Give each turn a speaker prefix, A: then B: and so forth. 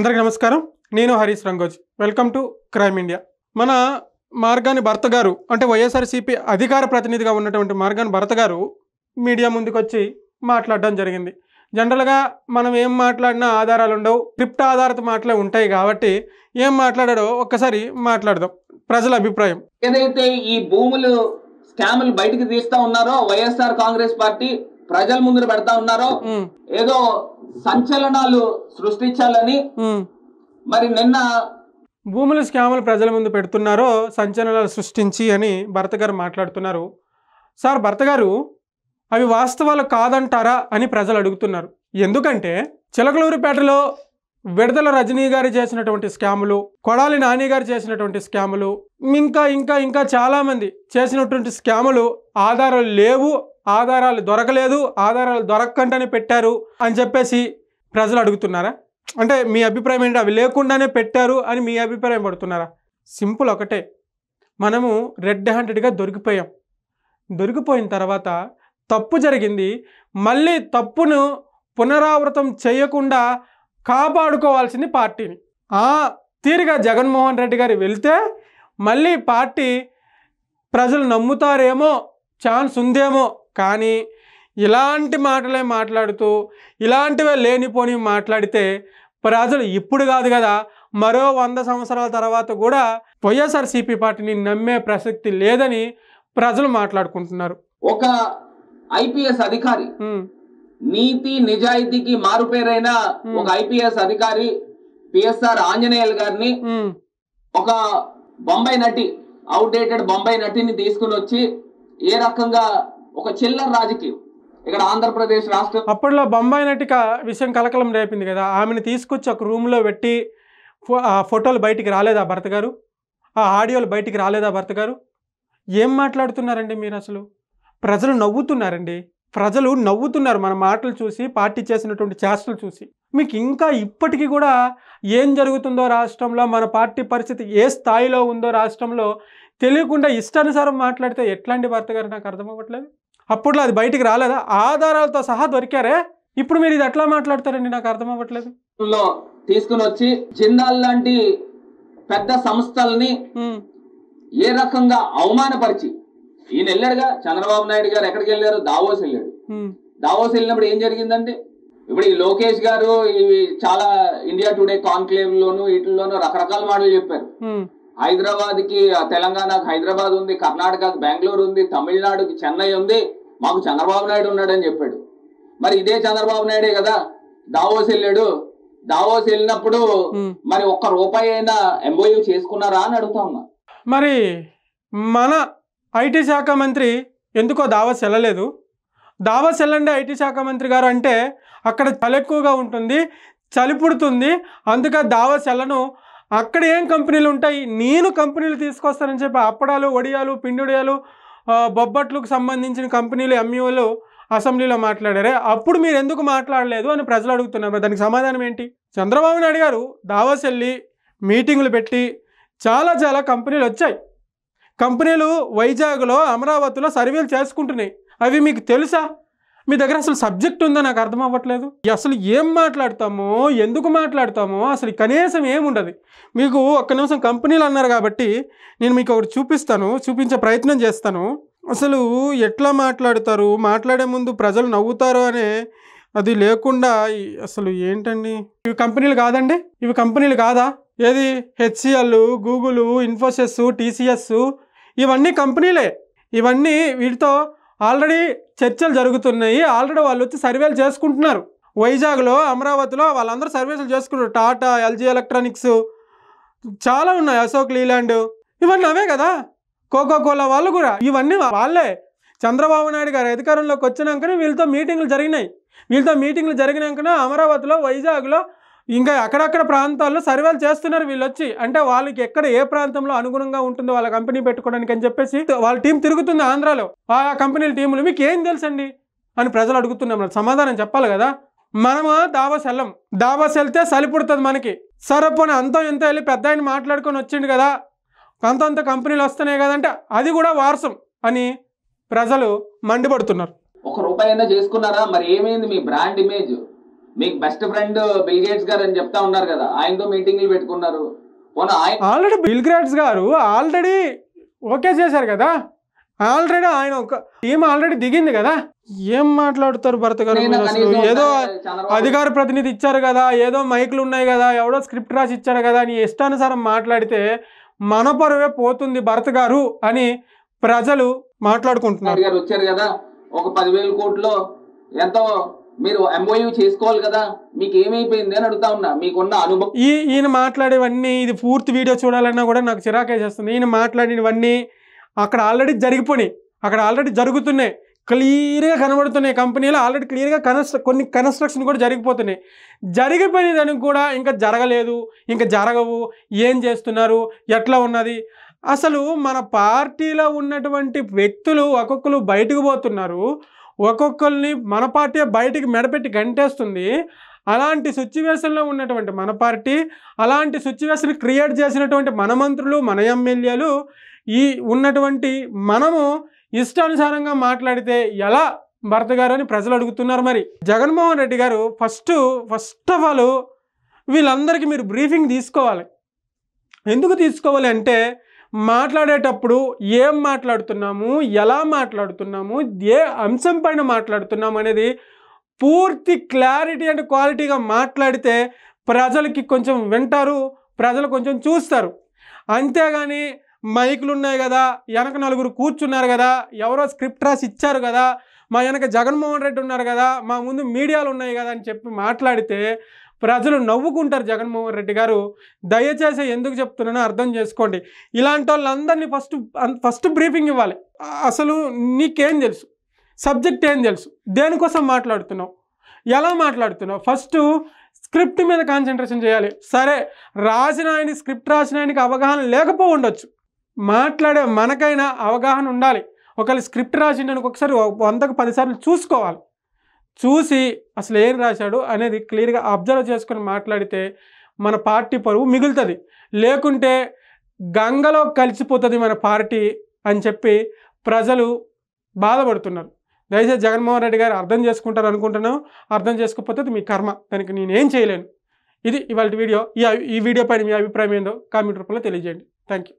A: అందరికీ నమస్కారం. నేను Harish Rangoj. Welcome to crime India. మన మార్గాని భర్త గారు అంటే వైఎస్ఆర్సీపీ అధికార ప్రతినిధిగా ఉన్నటువంటి మార్గాని భర్త గారు మీడియా ముందుకు వచ్చి మాట్లాడడం జరిగింది. జనరల్గా మనం ఏం మాట్లాడినా ఆధారాలు ఉండవు, క్రిప్ట్ ఆధారిత మాటలే ఉంటాయి కాబట్టి ఏం మాట్లాడాడో ఒక్కసారి మాట్లాడదాం. ప్రజల అభిప్రాయం
B: ఏదైతే ఈ భూములు స్కాములు బయటకు తీస్తా ఉన్నారో వైఎస్ఆర్ కాంగ్రెస్ పార్టీ ప్రజల ముందు పెడతా ఉన్నారో ఏదో సంచలనాలు సృష్టించాలని మరి నిన్న
A: భూముల స్కాములు ప్రజల ముందు పెడుతున్నారో సంచలనాలు సృష్టించి అని భర్త గారు మాట్లాడుతున్నారు. సార్ భర్త గారు, అవి వాస్తవాలు కాదంటారా అని ప్రజలు అడుగుతున్నారు. ఎందుకంటే చిలకలూరిపేటలో విడుదల రజనీ గారు చేసినటువంటి స్కాములు, కొడాలి నాని గారు చేసినటువంటి స్కాములు, ఇంకా ఇంకా ఇంకా చాలామంది చేసినటువంటి స్కాములు ఆధారాలు లేవు, ఆధారాలు దొరకలేదు, ఆధారాలు దొరక్కంటనే పెట్టారు అని చెప్పేసి ప్రజలు అడుగుతున్నారా? అంటే మీ అభిప్రాయం ఏంటి? అవి లేకుండానే పెట్టారు అని మీ అభిప్రాయం పడుతున్నారా? సింపుల్ ఒకటే, మనము రెడ్ హ్యాండెడ్గా దొరికిపోయాం. దొరికిపోయిన తర్వాత తప్పు జరిగింది, మళ్ళీ తప్పును పునరావృతం చేయకుండా కాపాడుకోవాల్సింది పార్టీని. ఆ తీరుగా జగన్మోహన్ రెడ్డి గారు వెళ్తే మళ్ళీ పార్టీ ప్రజలు నమ్ముతారేమో, ఛాన్స్ ఉందేమో. కానీ ఇలాంటి మాటలే మాట్లాడుతూ ఇలాంటివే లేనిపోని మాట్లాడితే ప్రజలు ఇప్పుడు కాదు కదా, మరో 100 సంవత్సరాల తర్వాత కూడా వైఎస్ఆర్సీపీ పార్టీని నమ్మే ప్రసక్తి లేదని ప్రజలు మాట్లాడుకుంటున్నారు.
B: ఒక ఐపీఎస్ అధికారి, నీతి నిజాయితీకి మారుపేరైన ఒక ఐపీఎస్ అధికారి పిఎస్ఆర్ ఆంజనేయులు గారిని ఒక బొంబాయి నటి, అవుట్డేటెడ్ బొంబాయి నటిని తీసుకుని వచ్చి ఏ రకంగా ఒక చిల్లర రాజకీయం ఇక్కడ ఆంధ్రప్రదేశ్ రాష్ట్రం.
A: అప్పట్లో బొంబాయి నటిక విషయం కలకలం రేపింది కదా, ఆమెను తీసుకొచ్చి ఒక రూమ్లో పెట్టి ఆ ఫోటోలు బయటికి రాలేదా భర్త గారు? ఆ ఆడియోలు బయటికి రాలేదా భర్త గారు? ఏం మాట్లాడుతున్నారండి మీరు? అసలు ప్రజలు నవ్వుతున్నారండి, ప్రజలు నవ్వుతున్నారు మన మాటలు చూసి, పార్టీ చేసినటువంటి చేష్టలు చూసి. మీకు ఇంకా ఇప్పటికీ కూడా ఏం జరుగుతుందో రాష్ట్రంలో, మన పార్టీ పరిస్థితి ఏ స్థాయిలో ఉందో రాష్ట్రంలో తెలియకుండా ఇష్టానుసారం మాట్లాడితే ఎట్లాంటి భర్త గారు నాకు అర్థం అవ్వట్లేదు. అప్పట్లో అది బయటికి రాలేదా? ఆధారాలతో సహా దొరికారే, ఇప్పుడు మీరు ఇది ఎట్లా మాట్లాడతారండి? నాకు అర్థం అవ్వట్లేదు.
B: తీసుకుని వచ్చి జిందాల్ లాంటి పెద్ద సంస్థల్ని ఏ రకంగా అవమానపరిచి ఈయన వెళ్ళాడుగా. చంద్రబాబు నాయుడు గారు ఎక్కడికి వెళ్ళారు? దావోస్ వెళ్ళాడు. దావోస్ వెళ్ళినప్పుడు ఏం జరిగిందండి? ఇప్పుడు ఈ లోకేష్ గారు ఇవి చాలా ఇండియా టుడే కాన్క్లేవ్ లోను వీటిల్లోనూ రకరకాల మాటలు చెప్పారు. హైదరాబాద్ కి తెలంగాణకు హైదరాబాద్ ఉంది, కర్ణాటకకు బెంగళూరు ఉంది, తమిళనాడుకి చెన్నై ఉంది, మాకు చంద్రబాబు నాయుడు ఉన్నాడని చెప్పాడు. మరి ఇదే చంద్రబాబు నాయుడే కదా దావోస్ వెళ్ళాడు. దావోస్ వెళ్ళినప్పుడు మరి ₹1 అయినా ఎంఓయూ చేసుకున్నారా అని అడుగుతా ఉన్నా.
A: మరి మన ఐటీ శాఖ మంత్రి ఎందుకో దావోస్ వెళ్ళలేదు. దావోస్ వెళ్ళండి ఐటీ శాఖ మంత్రి గారు అంటే అక్కడ చలి ఎక్కువగా ఉంటుంది, చలి పుడుతుంది, అందుకే దావోస్ వెళ్ళను. అక్కడ ఏం కంపెనీలు ఉంటాయి, నేను కంపెనీలు తీసుకొస్తానని చెప్పి అప్పడాలు, వడియాలు, పిండిడియాలు, బొబ్బట్లకు సంబంధించిన కంపెనీలు ఎంఈఓలు అసెంబ్లీలో మాట్లాడారే, అప్పుడు మీరు ఎందుకు మాట్లాడలేదు అని ప్రజలు అడుగుతున్నారు. దానికి సమాధానం ఏంటి? చంద్రబాబు నాయుడు గారు దావోస్ వెళ్ళి మీటింగులు పెట్టి చాలా కంపెనీలు వచ్చాయి. కంపెనీలు వైజాగ్లో, అమరావతిలో సర్వేలు చేసుకుంటున్నాయి. అవి మీకు తెలుసా? మీ దగ్గర అసలు సబ్జెక్ట్ ఉందో నాకు అర్థం అవ్వట్లేదు. అసలు ఏం మాట్లాడతామో, ఎందుకు మాట్లాడతామో అసలు కనీసం ఏముండదు. మీకు ఒక్క నిమిషం కంపెనీలు అన్నారు కాబట్టి నేను మీకు ఒకటి చూపించే ప్రయత్నం చేస్తాను. అసలు ఎట్లా మాట్లాడతారు, మాట్లాడే ముందు ప్రజలు నవ్వుతారు అనే అది లేకుండా అసలు ఏంటండి? ఇవి కంపెనీలు కాదండి, ఇవి కంపెనీలు కాదా? ఏది హెచ్సిఎల్, గూగుల్, ఇన్ఫోసిస్, టీసీఎస్ ఇవన్నీ కంపెనీలే. ఇవన్నీ వీటితో ఆల్రెడీ చర్చలు జరుగుతున్నాయి. ఆల్రెడీ వాళ్ళు వచ్చి సర్వేలు చేసుకుంటున్నారు. వైజాగ్లో, అమరావతిలో వాళ్ళందరూ సర్వేలు చేసుకుంటారు. టాటా, ఎల్జీ ఎలక్ట్రానిక్స్ చాలా ఉన్నాయి, అశోక్ లీలాండ్, ఇవన్నీ అవే కదా. కోకోకోలా వాళ్ళు కూడా ఇవన్నీ వాళ్ళే. చంద్రబాబు నాయుడు గారు అధికారంలోకి వచ్చినాకనే వీళ్ళతో మీటింగ్లు జరిగినాయి. వీళ్ళతో మీటింగ్లు జరిగినాకనే అమరావతిలో, వైజాగ్లో ఇంకా అక్కడక్కడ ప్రాంతాల్లో సర్వేలు చేస్తున్నారు వీళ్ళు వచ్చి. అంటే వాళ్ళకి ఎక్కడ ఏ ప్రాంతంలో అనుగుణంగా ఉంటుందో వాళ్ళ కంపెనీ పెట్టుకోవడానికి అని చెప్పేసి వాళ్ళ టీం తిరుగుతుంది ఆంధ్రాలో. ఆ కంపెనీల టీములు మీకు ఏం తెలుసండి అని ప్రజలు అడుగుతున్నారు. సమాధానం చెప్పాలి కదా. మనము దావోస్ వెళ్ళం, దావోస్ వెళ్తే సలిపుడుతుంది మనకి. సరపోని అంతో ఎంతో వెళ్ళి పెద్ద ఆయన మాట్లాడుకొని వచ్చిండు కదా, అంత కంపెనీలు వస్తున్నాయి కదంటే అది కూడా వారసం అని ప్రజలు మండిపడుతున్నారు.
B: ₹1 అయినా చేసుకున్నారా? మరి ఏమైంది మీ బ్రాండ్ ఇమేజ్? మీకు బెస్ట్ ఫ్రెండ్ బిల్ గేట్స్ గారు అని చెప్తా ఉన్నారు కదా, ఆయనతో మీటింగ్లు పెట్టుకున్నారు.
A: ఆల్రెడీ బిల్ గేట్స్ గారు ఆల్రెడీ ఓకే చేశారు కదా, ఆల్రెడీ ఆయన ఒక టీం ఆల్రెడీ దిగింది కదా. ఏం మాట్లాడుతారు భరత్ గారు మీరు అసలు? ఏదో అధికార ప్రతినిధి ఇచ్చారు కదా, ఏదో మైకులు ఉన్నాయి కదా, ఎవడో స్క్రిప్ట్ రాసి ఇచ్చారు కదా అని ఇష్టానుసారం మాట్లాడితే మన పరువే పోతుంది భరత్ గారు అని ప్రజలు మాట్లాడుకుంటున్నారు.
B: గారు వచ్చారు కదా, ఒక 10,000 కోట్లు ఎంతో మీరు ఎంఓయూ చేసుకోవాలి కదా, మీకు ఏమైపోయింది అని అడుగుతా ఉన్నా. మీకున్న అనుభవం
A: ఈయన మాట్లాడేవన్నీ, ఇది పూర్తి వీడియో చూడాలన్నా కూడా నాకు చిరాకేసేస్తుంది. ఈయన మాట్లాడినవన్నీ అక్కడ ఆల్రెడీ జరిగిపోయినాయి, అక్కడ ఆల్రెడీ జరుగుతున్నాయి, క్లియర్గా కనబడుతున్నాయి. కంపెనీలో ఆల్రెడీ క్లియర్గా కొన్ని కన్స్ట్రక్షన్ కూడా జరిగిపోతున్నాయి. జరిగిపోయిన దానికి కూడా ఇంకా జరగలేదు, ఇంకా జరగవు, ఏం చేస్తున్నారు, ఎట్లా ఉన్నది. అసలు మన పార్టీలో ఉన్నటువంటి వ్యక్తులు ఒక్కొక్కరు బయటకు పోతున్నారు, ఒక్కొక్కరిని మన పార్టీ బయటికి మెడపెట్టి గంటేస్తుంది. అలాంటి సిచ్యువేషన్లో ఉన్నటువంటి మన పార్టీ, అలాంటి సిచ్యువేషన్ క్రియేట్ చేసినటువంటి మన మంత్రులు, మన ఎమ్మెల్యేలు, ఈ ఉన్నటువంటి మనము ఇష్టానుసారంగా మాట్లాడితే ఎలా భరత్ గారు అని ప్రజలు అడుగుతున్నారు. మరి జగన్మోహన్ రెడ్డి గారు ఫస్ట్ ఆఫ్ ఆల్ వీళ్ళందరికీ మీరు బ్రీఫింగ్ తీసుకోవాలి. ఎందుకు తీసుకోవాలి అంటే, మాట్లాడేటప్పుడు ఏం మాట్లాడుతున్నాము, ఎలా మాట్లాడుతున్నాము, ఏ అంశం పైన మాట్లాడుతున్నాము అనేది పూర్తి క్లారిటీ అండ్ క్వాలిటీగా మాట్లాడితే ప్రజలకి కొంచెం వింటారు, ప్రజలు కొంచెం చూస్తారు. అంతేగాని మైకులు ఉన్నాయి కదా, వెనక 4 కూర్చున్నారు కదా, ఎవరో స్క్రిప్ట్ రాసి ఇచ్చారు కదా, మా వెనక జగన్మోహన్ రెడ్డి ఉన్నారు కదా, మా ముందు మీడియాలు ఉన్నాయి కదా అని చెప్పి మాట్లాడితే ప్రజలు నవ్వుకుంటారు. జగన్మోహన్ రెడ్డి గారు దయచేసి ఎందుకు చెప్తున్నానో అర్థం చేసుకోండి. ఇలాంటి వాళ్ళందరినీ ఫస్ట్ బ్రీఫింగ్ ఇవ్వాలి. అసలు నీకేం తెలుసు, సబ్జెక్ట్ ఏం తెలుసు, దేనికోసం మాట్లాడుతున్నావు, ఎలా మాట్లాడుతున్నావు, ఫస్ట్ స్క్రిప్ట్ మీద కాన్సన్ట్రేషన్ చేయాలి. సరే, రాసిన ఆయన స్క్రిప్ట్ రాసిన ఆయనకి అవగాహన లేకపో ఉండొచ్చు, మాట్లాడే మనకైనా అవగాహన ఉండాలి. ఒకవేళ స్క్రిప్ట్ రాసిండడానికి ఒకసారి 100కు 10 సార్లు చూసుకోవాలి. చూసి అసలు ఏం రాశాడు అనేది క్లియర్గా అబ్జర్వ్ చేసుకొని మాట్లాడితే మన పార్టీ పరువు మిగులుతుంది. లేకుంటే గంగలో కలిసిపోతుంది మన పార్టీ అని చెప్పి ప్రజలు బాధపడుతున్నారు. దయచేసి జగన్మోహన్ రెడ్డి గారు అర్థం చేసుకుంటారు అనుకుంటున్నాను. అర్థం చేసుకోకపోతే మీ కర్మ, దానికి నేనేం చేయలేను. ఇది ఇవాళ వీడియో. ఈ వీడియో పైన మీ అభిప్రాయం ఏందో కామెంట్ రూపంలో తెలియజేయండి. Thank you.